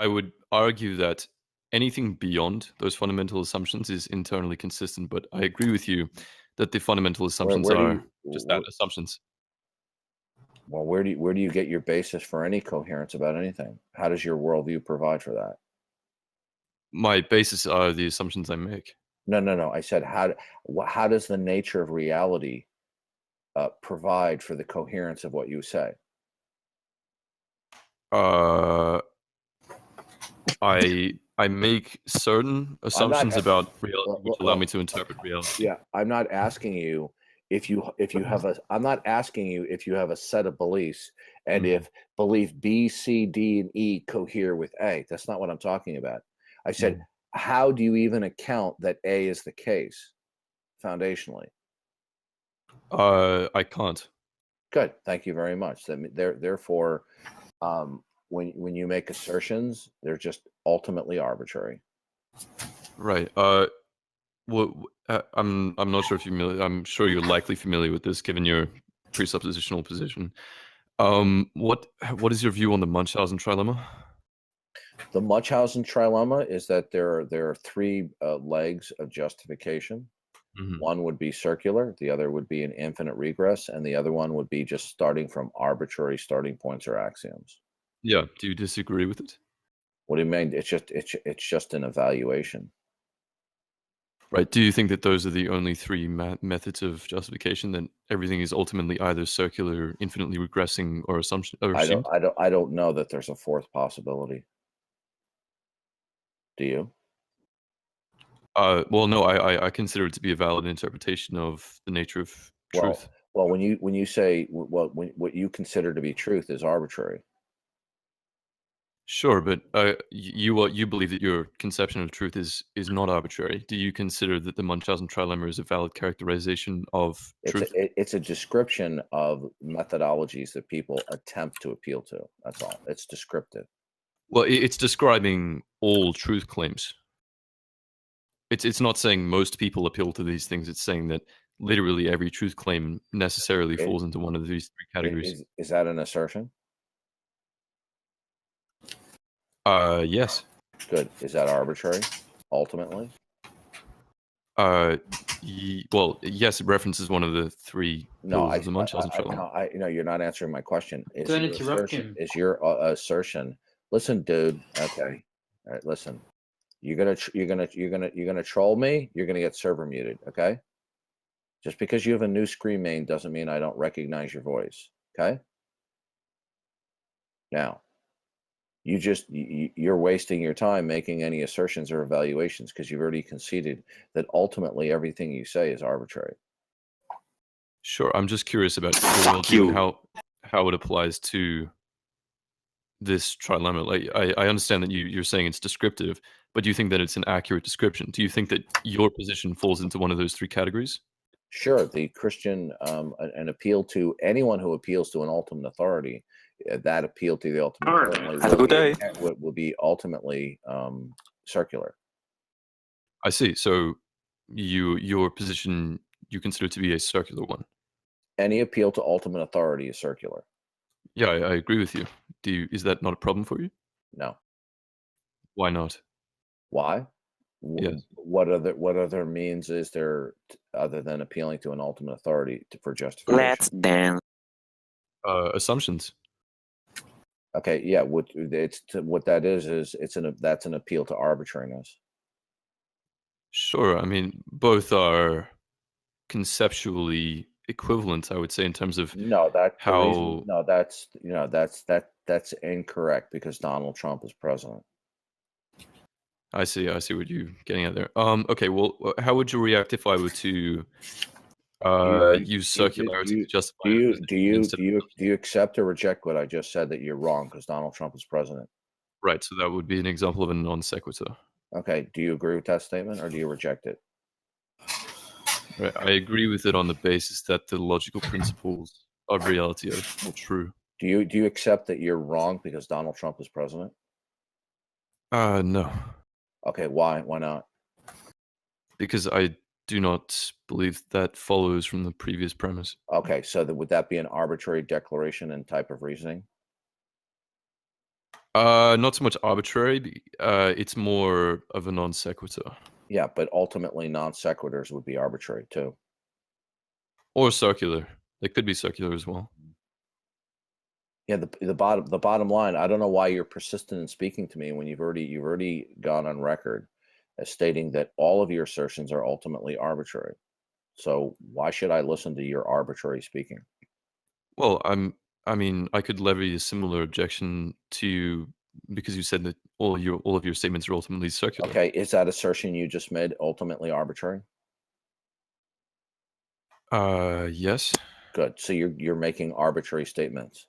I would argue that anything beyond those fundamental assumptions is internally consistent, but I agree with you that the fundamental assumptions Where do are you just that, assumptions. well, where do you get your basis for any coherence about anything? How does your worldview provide for that? My basis are the assumptions I make. No, no, no. I said how does the nature of reality provide for the coherence of what you say? Uh, I make certain I'm not. assumptions about reality which allow me Well, to interpret reality. yeah, I'm not asking you if you have a. I'm not asking you if you have a set of beliefs and Mhm, if belief B, C, D, and E cohere with A. That's not what I'm talking about. I said, mhm. how do you even account that A is the case foundationally? I can't. Good. Thank you very much. Therefore, when you make assertions, they're just ultimately arbitrary. Right. What I'm not sure if you're familiar. I'm sure you're likely familiar with this, given your presuppositional position. What is your view on the Munchausen trilemma? The Munchausen trilemma is that there are three legs of justification. Mhm. One would be circular, the other would be an infinite regress, and the other one would be just starting from arbitrary starting points or axioms. Yeah. Do you disagree with it? What do you mean? It's just an evaluation. Right. Do you think that those are the only three methods of justification? That everything is ultimately either circular, infinitely regressing, or assumption or assumed? I don't know that there's a fourth possibility. Do you? Well, no. I consider it to be a valid interpretation of the nature of truth. Well, when you say what you consider to be truth is arbitrary. Sure, but you believe that your conception of truth is not arbitrary. Do you consider that the Munchausen trilemma is a valid characterization of truth? It's a description of methodologies that people attempt to appeal to. That's all. It's descriptive. Well, it's describing all truth claims. It's not saying most people appeal to these things. It's saying that literally every truth claim necessarily It, falls into one of these three categories. is that an assertion? Yes. Good. Is that arbitrary? Ultimately, Uh, well, yes, it references one of the three no. pillars of the Munchausen trilemma. No. You're not answering my question. Don't interrupt him. Is your assertion? Listen, dude. Okay. All right. Listen. You're gonna troll me. You're gonna get server muted. Okay. Just because you have a new screen name doesn't mean I don't recognize your voice. Okay. Now, you're wasting your time making any assertions or evaluations because you've already conceded that ultimately everything you say is arbitrary. Sure, I'm just curious about your Fuck worldview and you. how it applies to this trilemma. Like, I understand that you're saying it's descriptive, but do you think that it's an accurate description? Do you think that your position falls into one of those three categories? Sure, the Christian an appeal to anyone who appeals to an ultimate authority, that appeal to the ultimate authority Have a good day. will be ultimately circular. I see. So your position you consider to be a circular one. Any appeal to ultimate authority is circular. Yeah, I agree with you. Is that not a problem for you? No. Why not? Why? Yes. What other means is there other than appealing to an ultimate authority for Let's justification? dance. Assumptions. Okay, yeah. What that is that's an appeal to arbitrariness. Sure. I mean, both are conceptually equivalent, I would say, in terms of No, that's the reason. how. No, that's incorrect because Donald Trump is president. I see. I see what you're getting at there. Okay. Well, how would you react if I were to Do you use do circularity to you justify a position instead of do you accept or reject what I just said that you're wrong because Donald Trump is president? right? So that would be an example of a non sequitur. Okay, do you agree with that statement or do you reject it? Right. I agree with it on the basis that the logical principles of reality are still true. Do you accept that you're wrong because Donald Trump is president? No, Okay, why? Why not? because I do not believe that follows from the previous premise. Okay, so would that be an arbitrary declaration and type of reasoning? Not so much arbitrary. It's more of a non sequitur Yeah, but ultimately non sequiturs would be arbitrary too. or circular. They could be circular as well. Yeah, the bottom line. I don't know why you're persistent in speaking to me when you've already gone on record as stating that all of your assertions are ultimately arbitrary. So why should I listen to your arbitrary speaking? Well, I mean, I could levy a similar objection to you because you said that all of your statements are ultimately circular. Okay, is that assertion you just made ultimately arbitrary? Yes. Good. So you're making arbitrary statements.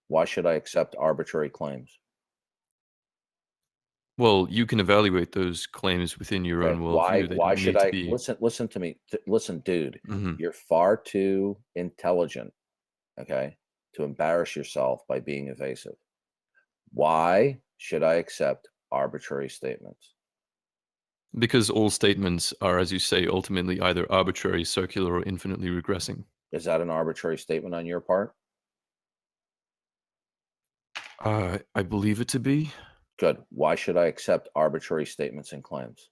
Why should I accept arbitrary claims? Well, you can evaluate those claims within your Okay. own Why worldview. They why don't should need to I be. listen to me? Listen, dude, Mhm. you're far too intelligent, okay, to embarrass yourself by being evasive. Why should I accept arbitrary statements? Because all statements are, as you say, ultimately either arbitrary, circular, or infinitely regressing. Is that an arbitrary statement on your part? I believe it to be Good. Why should I accept arbitrary statements and claims?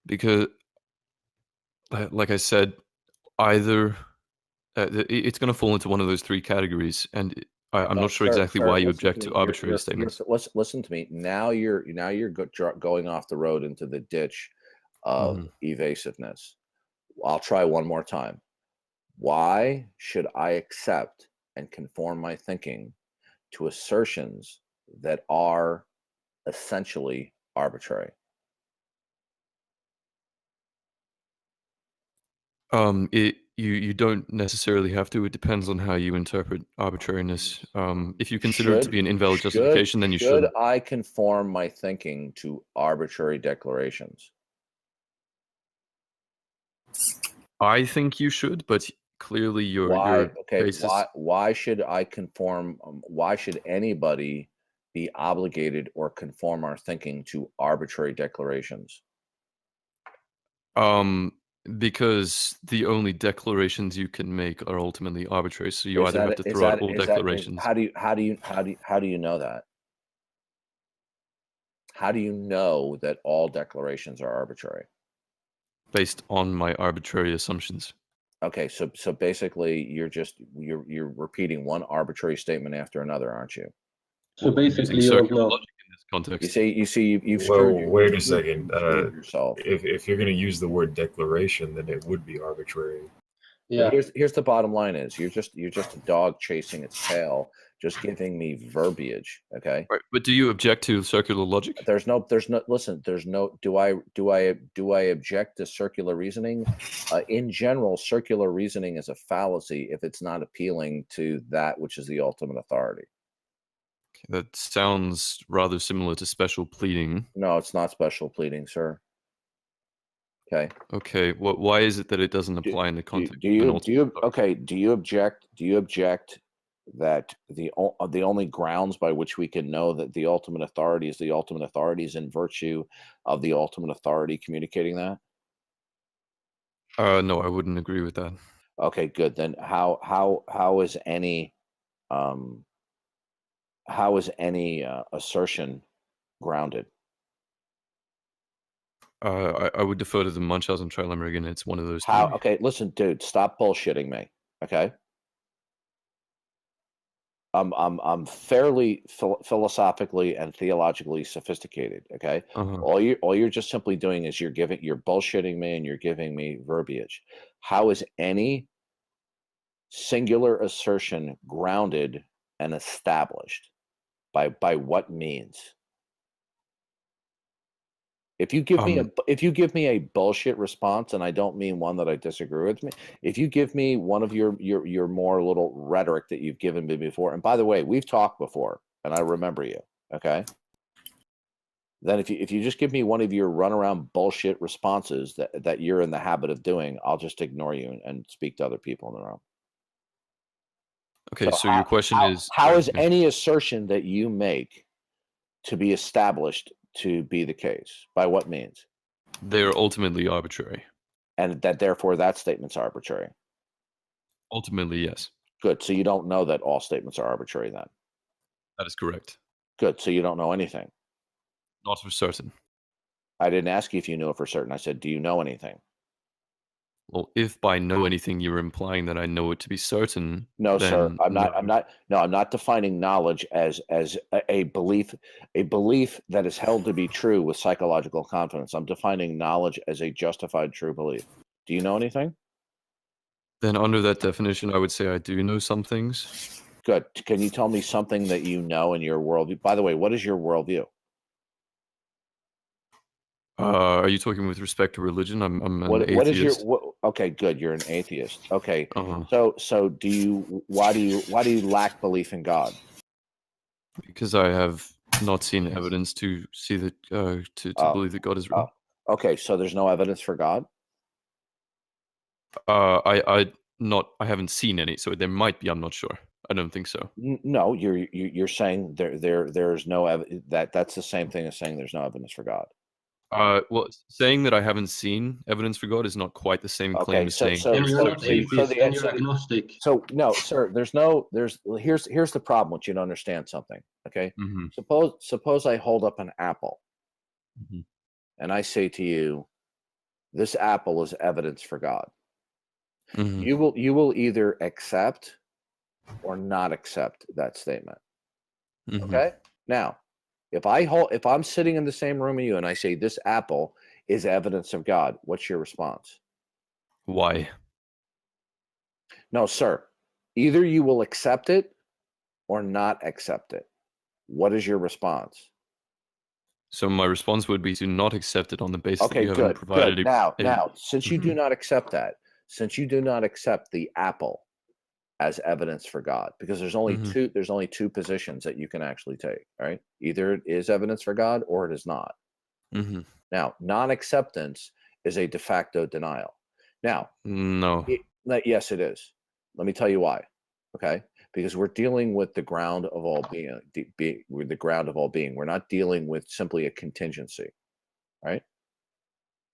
because, like I said, either it's going to fall into one of those three categories, and I'm No, not sure sir, exactly why sir, you listen to object to me. arbitrary statements. Listen to me. Now you're going off the road into the ditch of Hmm. evasiveness. I'll try one more time. Why should I accept and conform my thinking to assertions that are essentially arbitrary? You don't necessarily have to. It depends on how you interpret arbitrariness. If you consider it to Should be an invalid should justification, then you should shouldn't. I conform my thinking to arbitrary declarations? I think you should, but clearly Why? your Okay, basis. why should I conform? Why should anybody be obligated or conform our thinking to arbitrary declarations? Um, because the only declarations you can make are ultimately arbitrary. So you Is either have that to is throw out that all is that is declarations. how do you know that? How do you know that all declarations are arbitrary? Based on my arbitrary assumptions. Okay, so basically you're repeating one arbitrary statement after another, aren't you? So Well, I'm using basically, you don't circular know. logic in this context. You've Well, screwed wait a second. you've screwed yourself. If you're going to use the word declaration, then it would be arbitrary. But Yeah. here's the bottom line is you're just a dog chasing its tail, just giving me verbiage. Okay. Right. But do you object to circular logic? There's no listen, there's no do I object to circular reasoning? In general, circular reasoning is a fallacy if it's not appealing to that which is the ultimate authority. That sounds rather similar to special pleading. No, it's not special pleading, sir. Okay. Okay, why is it that it doesn't Do, apply in the do, context do of an you do ultimate you authority? okay? Do you object that the only grounds by which we can know that the ultimate authority is the ultimate authority is in virtue of the ultimate authority communicating that? No, I wouldn't agree with that. Okay, good. Then um how is any assertion grounded? I would defer to the Munchausen trilemma again. It's one of those How? three. Okay, listen, dude, stop bullshitting me. Okay, I'm fairly philosophically and theologically sophisticated. Okay, Uh-huh. all you're just simply doing is you're bullshitting me and you're giving me verbiage. How is any singular assertion grounded and established? By what means? Um, If you give me a bullshit response, and I don't mean one that I disagree with me, if you give me one of your more little rhetoric that you've given me before, and by the way, we've talked before, and I remember you, okay? Then if you just give me one of your runaround bullshit responses that you're in the habit of doing, I'll just ignore you and speak to other people in the room. okay, So so your question is, how is yeah, any assertion that you make to be established to be the case? By what means? they're ultimately arbitrary. And that therefore that statement's arbitrary. Ultimately, yes, Good. So you don't know that all statements are arbitrary then. that is correct. Good. So you don't know anything. Not for certain. I didn't ask you if you knew it for certain. I said, do you know anything? Well, if by know anything you're implying that I know it to be certain, No, sir. then I'm no. not. I'm not. No, I'm not defining knowledge as a belief, that is held to be true with psychological confidence. I'm defining knowledge as a justified true belief. Do you know anything? Then under that definition, I would say I do know some things. Good. Can you tell me something that you know in your worldview? By the way, what is your worldview? Are you talking with respect to religion? I'm an What is your atheist. okay, good. You're an atheist. Okay. Uh-huh. So why do you lack belief in God? Because I have not seen evidence to see that to Oh, believe that God is real. okay. So there's no evidence for God? I haven't seen any, so there might be. I'm not sure. I don't think so. No, you're saying there's no that's the same thing as saying there's no evidence for God. Well, saying that I haven't seen evidence for God is not quite the same claim Okay, as so saying. so Then you're so, not so, you- so atheist, the then so you're the- agnostic. so no, sir. Here's the problem. Want you to understand something. Okay. Mhm, Suppose I hold up an apple mhm, and I say to you, this apple is evidence for God. mhm, You will either accept or not accept that statement. mhm. Okay. Now, if I'm sitting in the same room with you and I say this apple is evidence of God, what's your response? Why? No, sir. Either you will accept it or not accept it. What is your response? So my response would be to not accept it on the basis that Okay, you haven't good. provided Good. a. Now, since you do Mhm, not accept that, since you do not accept the apple as evidence for God, because mhm, there's only two positions that you can actually take, all right? Either it is evidence for God or it is not. mhm. Now, non-acceptance is a de facto denial. Now, No. yes, it is. Let me tell you why. Okay, because we're dealing with the ground of all being. With the ground of all being. We're not dealing with simply a contingency, right?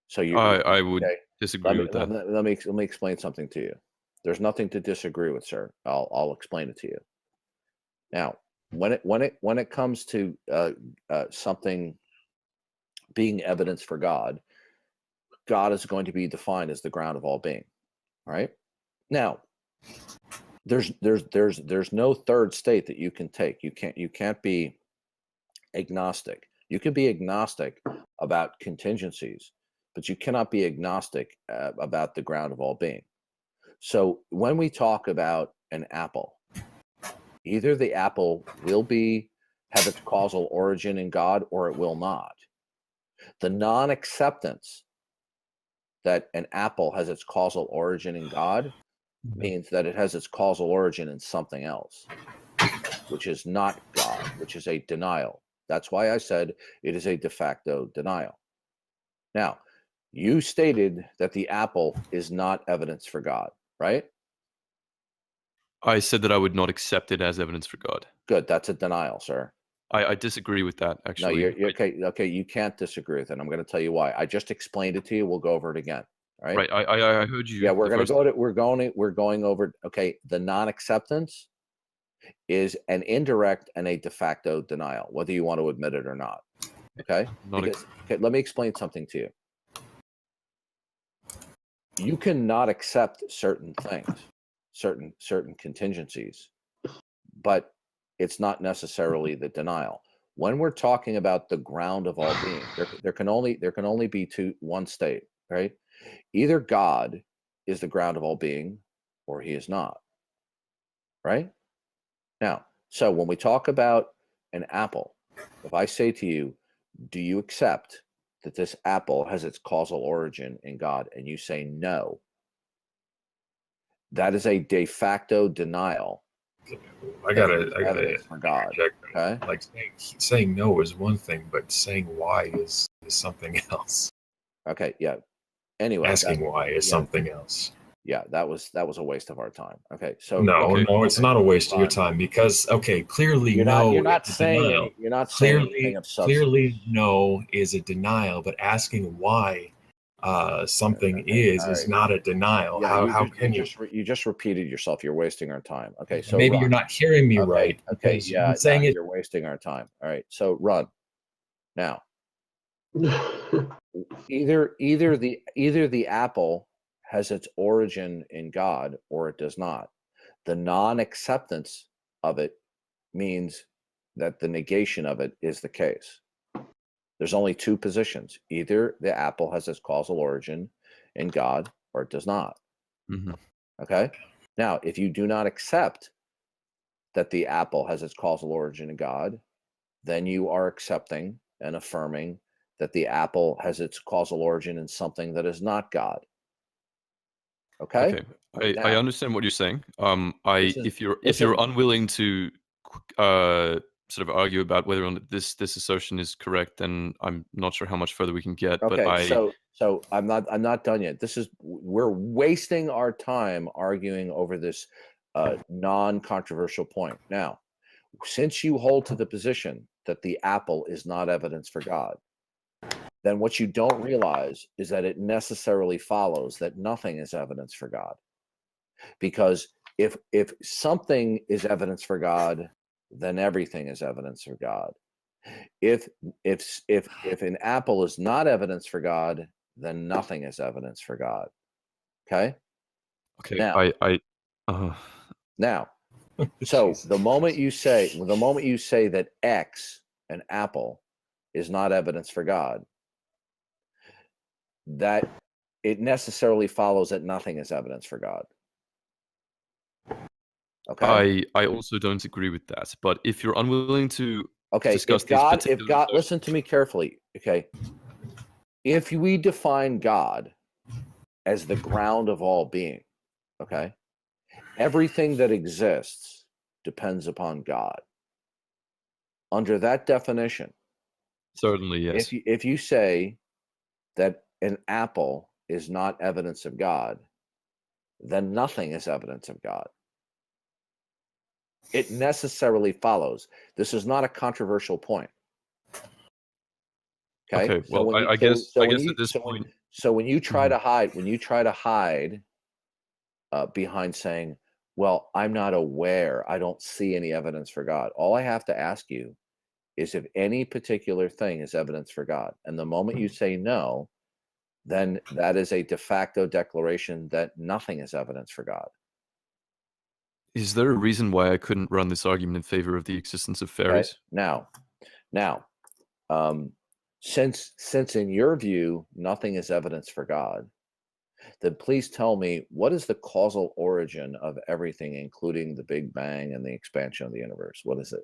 So I would okay. disagree with that. Let me explain something to you. There's nothing to disagree with, sir. I'll explain it to you. Now, when it comes to something being evidence for God, God is going to be defined as the ground of all being, right? Now, there's no third state that you can take. You can't be agnostic. You can be agnostic about contingencies, but you cannot be agnostic about the ground of all being. So when we talk about an apple, either the apple will have its causal origin in God or it will not. The non-acceptance that an apple has its causal origin in God means that it has its causal origin in something else, which is not God, which is a denial. That's why I said it is a de facto denial. Now, you stated that the apple is not evidence for God, right? I said that I would not accept it as evidence for God. Good. That's a denial, sir. I disagree with that, No, actually. you're okay. Okay, you can't disagree with it. I'm going to tell you why. I just explained it to you. We'll go over it again. All right. Right. I heard you. Yeah, we're the going to first. we're going over. Okay, the non-acceptance is an indirect and a de facto denial, whether you want to admit it or not. Okay. Not Because, okay, let me explain something to you. You cannot accept certain things, certain contingencies, but it's not necessarily the denial. When we're talking about the ground of all being, there can only be one state, right? Either God is the ground of all being, or he is not. Right? Now, so when we talk about an apple, if I say to you, do you accept that this apple has its causal origin in God? And you say no, that is a de facto denial. I gotta evidence for God. interject. Okay. Like saying no is one thing, but saying why is something else. Okay. Yeah. Anyway, Asking why is yeah. something else. Yeah, that was a waste of our time. Okay, so No, it's not a waste of your fine. time because clearly You're not it's a saying denial. you're not saying anything of substance. Clearly no is a denial, but asking why something Okay, is all right. not a denial. Yeah, How can you? you just repeated yourself. You're wasting our time. Okay, so Maybe you're run. not hearing me Okay, right okay, because yeah, you're saying it. you're wasting our time. All right, so run now. Either the apple has its origin in God or it does not. The non-acceptance of it means that the negation of it is the case. There's only two positions. Either the apple has its causal origin in God or it does not. Hmm. Okay? Now, if you do not accept that the apple has its causal origin in God, then you are accepting and affirming that the apple has its causal origin in something that is not God. Okay? Okay, I Now, understand what you're saying. this is If you're listen. unwilling to sort of argue about whether or not this assertion is correct, then I'm not sure how much further we can get. But Okay, so I'm not done yet. We're wasting our time arguing over this non-controversial point. Now, since you hold to the position that the apple is not evidence for God, then what you don't realize is that it necessarily follows that nothing is evidence for God. Because if something is evidence for God, then everything is evidence for God. If if an apple is not evidence for God, then nothing is evidence for God. Okay? okay, Now, uh, now, so Jesus. the moment you say that X, an apple, is not evidence for God, that it necessarily follows that nothing is evidence for God. Okay? I also don't agree with that. But if you're unwilling to Okay, discuss these if particular God, assertions, listen to me carefully. Okay. If we define God as the ground of all being, okay, everything that exists depends upon God. Under that definition, certainly yes. if you say that an apple is not evidence of God, then nothing is evidence of God. It necessarily follows. This is not a controversial point. Okay. Okay, well, I guess at this point, So when you try mhm. to hide behind saying, "Well, I'm not aware. I don't see any evidence for God." All I have to ask you is if any particular thing is evidence for God. And the moment you say no, then that is a de facto declaration that nothing is evidence for God. Is there a reason why I couldn't run this argument in favor of the existence of Okay. fairies? Now, um, since in your view nothing is evidence for God, then please tell me what is the causal origin of everything, including the Big Bang and the expansion of the universe? What is it?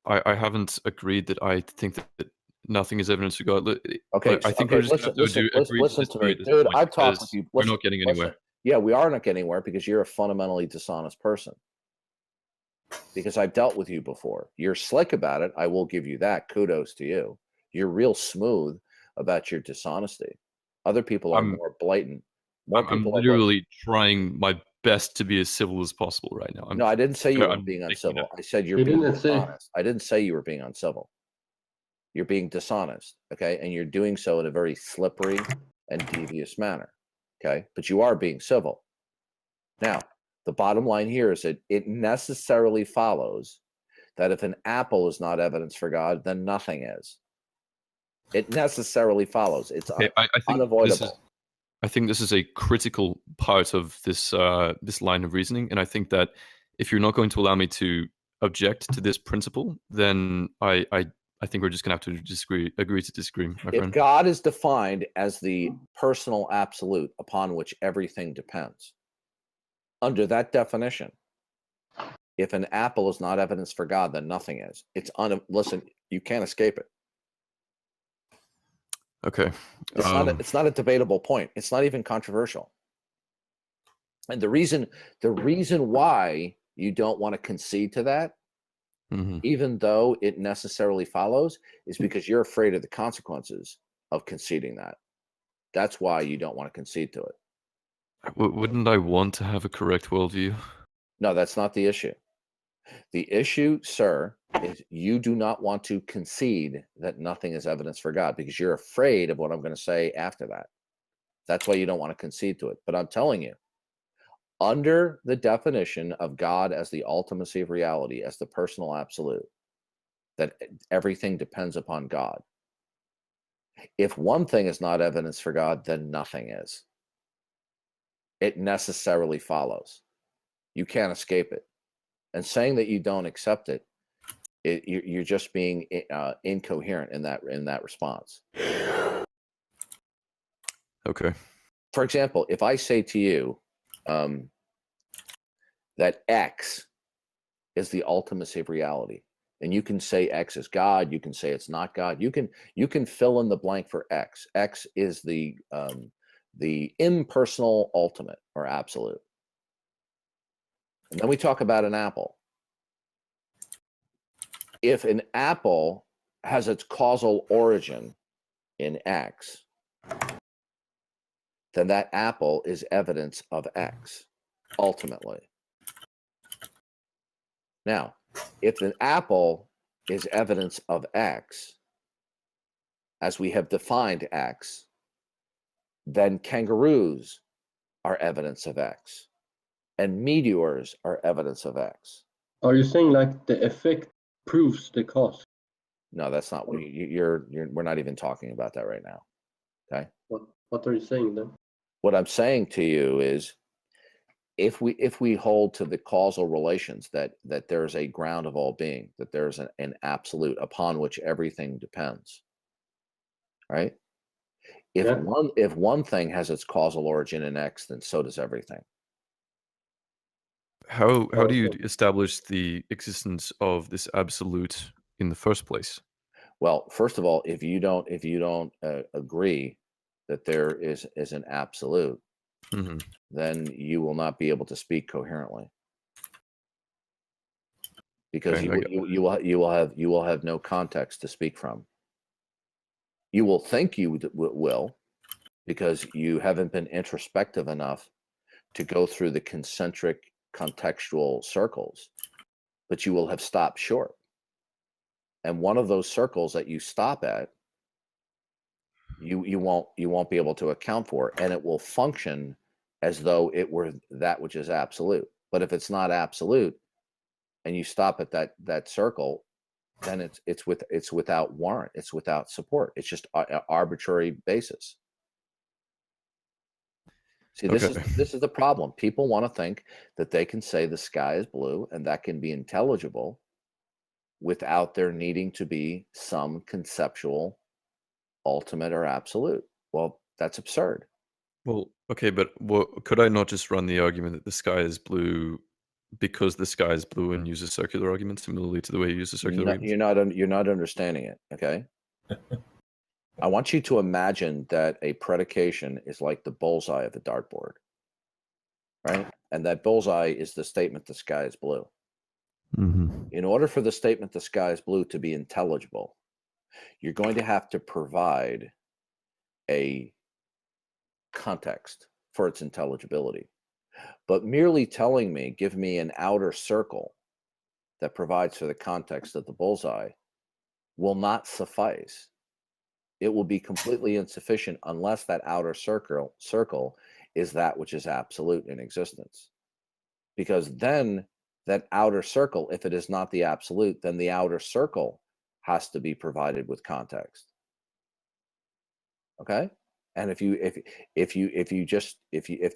I haven't agreed that I think that nothing is evidence for God. Okay, I think we're okay. just gonna have to do agree to Listen to disagree me, at this dude. point I've talked with because you. we're not getting Listen. anywhere. Yeah, we are not getting anywhere because you're a fundamentally dishonest person. Because I've dealt with you before. You're slick about it. I will give you that. Kudos to you. You're real smooth about your dishonesty. Other people are I'm more blatant. More I'm people are blatant. literally trying my best to be as civil as possible right now. No, I didn't say you were I'm being making an uncivil. effort. I said you're He being didn't say. dishonest. I didn't say you were being uncivil. You're being dishonest, okay? And you're doing so in a very slippery and devious manner, okay? But you are being civil. Now, the bottom line here is that it necessarily follows that if an apple is not evidence for God, then nothing is. It necessarily follows. It's Okay, unavoidable. I think this is a critical part of this line of reasoning, and I think that if you're not going to allow me to object to this principle, then I think we're just gonna have to agree to disagree, my If friend. God is defined as the personal absolute upon which everything depends, under that definition, if an apple is not evidence for God, then nothing is. Listen, you can't escape it. Okay. It's not a debatable point. It's not even controversial. And the reason why you don't want to concede to that, Mhm. even though it necessarily follows, is because you're afraid of the consequences of conceding that. That's why you don't want to concede to it. Wouldn't I want to have a correct worldview? No, that's not the issue. The issue, sir, is you do not want to concede that nothing is evidence for God because you're afraid of what I'm going to say after that. That's why you don't want to concede to it. But I'm telling you, under the definition of God as the ultimacy of reality, as the personal absolute, that everything depends upon God. If one thing is not evidence for God, then nothing is. It necessarily follows. You can't escape it. And saying that you don't accept it, you're just being incoherent in that response. Okay. For example, if I say to you that X is the ultimacy of reality, and you can say X is God, you can say it's not God, you can fill in the blank for X. X is the impersonal ultimate or absolute. And then we talk about an apple. If an apple has its causal origin in X, then that apple is evidence of X, ultimately. Now, if an apple is evidence of X, as we have defined X, then kangaroos are evidence of X, and meteors are evidence of X. Are you saying like the effect proves the cause? No, that's not what you're. We're not even talking about that right now. Okay. What are you saying then? What I'm saying to you is, if we hold to the causal relations that there's a ground of all being, that there's an absolute upon which everything depends, right? If one thing has its causal origin in X, then so does everything. How do you establish the existence of this absolute in the first place? Well, first of all, if you don't agree that there is an absolute, then you will not be able to speak coherently, because you will have no context to speak from. You will think you will, because you haven't been introspective enough to go through the concentric contextual circles, but you will have stopped short. And one of those circles that you stop at, you won't be able to account for, and it will function as though it were that which is absolute. But if it's not absolute, and you stop at that circle, then it's without warrant, it's without support, it's just arbitrary basis. See, this is the problem. People want to think that they can say the sky is blue, and that can be intelligible without there needing to be some conceptual ultimate or absolute. Well, that's absurd. Well, okay, but could I not just run the argument that the sky is blue because the sky is blue and use a circular argument similarly to the way you use a circular argument? You're not understanding it, okay? I want you to imagine that a predication is like the bullseye of the dartboard, right? And that bullseye is the statement the sky is blue. In order for the statement the sky is blue to be intelligible, you're going to have to provide a context for its intelligibility. But merely telling me, give me an outer circle that provides for the context of the bullseye, will not suffice. It will be completely insufficient unless that outer circle is that which is absolute in existence. Because then that outer circle, if it is not the absolute, then the outer circle has to be provided with context. Okay? And if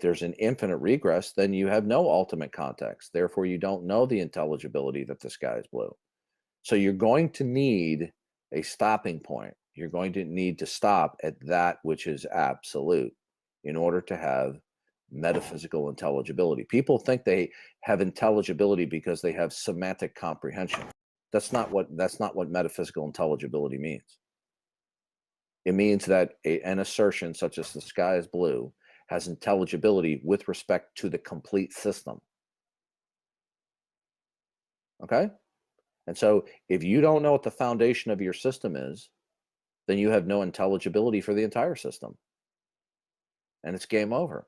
there's an infinite regress, then you have no ultimate context. Therefore, you don't know the intelligibility that the sky is blue. So you're going to need a stopping point. You're going to need to stop at that which is absolute in order to have metaphysical intelligibility. People think they have intelligibility because they have semantic comprehension. That's not what metaphysical intelligibility means. It means that an assertion such as the sky is blue has intelligibility with respect to the complete system. Okay? And so if you don't know what the foundation of your system is, then you have no intelligibility for the entire system. And it's game over.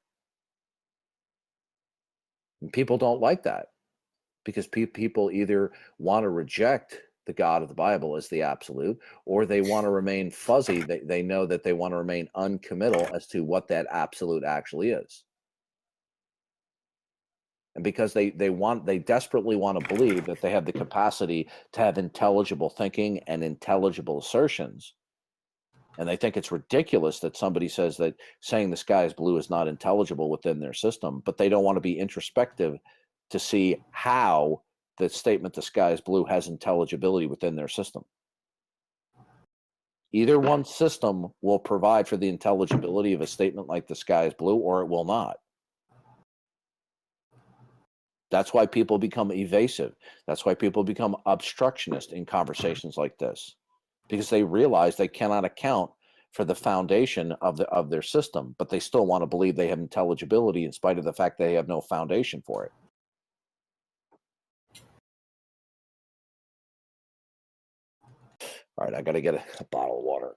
And people don't like that, because people either want to reject the God of the Bible as the absolute, or they want to remain fuzzy. They know that they want to remain uncommittal as to what that absolute actually is. And because they desperately want to believe that they have the capacity to have intelligible thinking and intelligible assertions, and they think it's ridiculous that somebody says that saying the sky is blue is not intelligible within their system, but they don't want to be introspective to see how the statement the sky is blue has intelligibility within their system. Either one system will provide for the intelligibility of a statement like the sky is blue, or it will not. That's why people become evasive. That's why people become obstructionist in conversations like this, because they realize they cannot account for the foundation of their system, but they still want to believe they have intelligibility in spite of the fact they have no foundation for it. All right, I got to get a bottle of water.